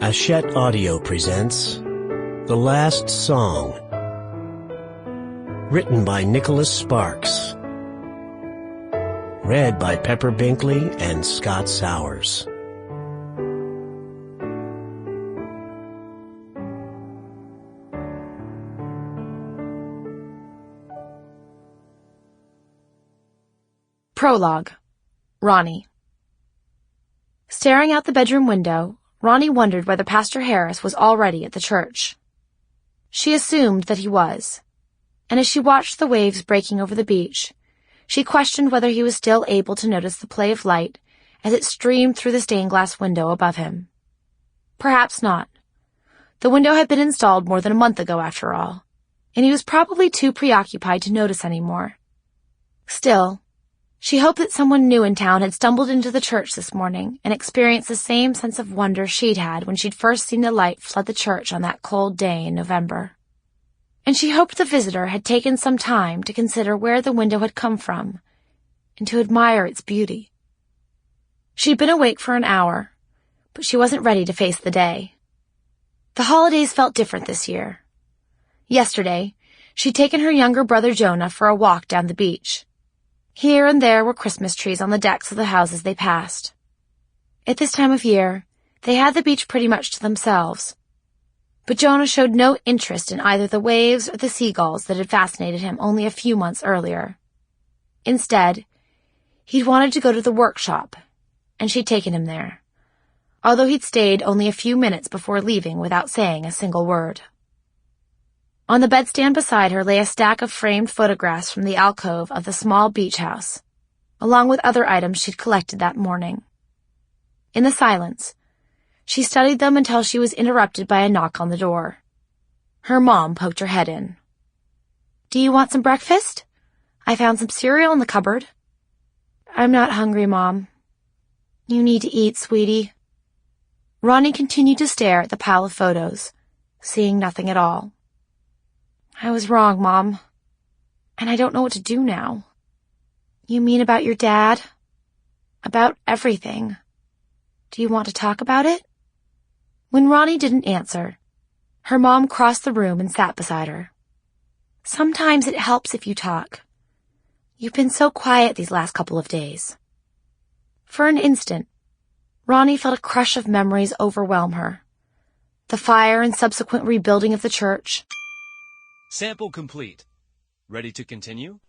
Hachette Audio presents The Last Song, written by Nicholas Sparks, read by Pepper Binkley and Scott Sowers. Prologue. Ronnie. Staring out the bedroom window, Ronnie wondered whether Pastor Harris was already at the church. She assumed that he was, and as she watched the waves breaking over the beach, she questioned whether he was still able to notice the play of light as it streamed through the stained glass window above him. Perhaps not. The window had been installed more than a month ago, after all, and he was probably too preoccupied to notice anymore. Still, she hoped that someone new in town had stumbled into the church this morning and experienced the same sense of wonder she'd had when she'd first seen the light flood the church on that cold day in November. And she hoped the visitor had taken some time to consider where the window had come from and to admire its beauty. She'd been awake for an hour, but she wasn't ready to face the day. The holidays felt different this year. Yesterday, she'd taken her younger brother Jonah for a walk down the beach. Here and there were Christmas trees on the decks of the houses they passed. At this time of year, they had the beach pretty much to themselves. But Jonah showed no interest in either the waves or the seagulls that had fascinated him only a few months earlier. Instead, he'd wanted to go to the workshop, and she'd taken him there, although he'd stayed only a few minutes before leaving without saying a single word. On the bedstand beside her lay a stack of framed photographs from the alcove of the small beach house, along with other items she'd collected that morning. In the silence, she studied them until she was interrupted by a knock on the door. Her mom poked her head in. "Do you want some breakfast? I found some cereal in the cupboard." "I'm not hungry, Mom." "You need to eat, sweetie." Ronnie continued to stare at the pile of photos, seeing nothing at all. "I was wrong, Mom, and I don't know what to do now." "You mean about your dad?" "About everything. Do you want to talk about it?" When Ronnie didn't answer, her mom crossed the room and sat beside her. "Sometimes it helps if you talk. You've been so quiet these last couple of days." For an instant, Ronnie felt a crush of memories overwhelm her. The fire and subsequent rebuilding of the church. Sample complete. Ready to continue?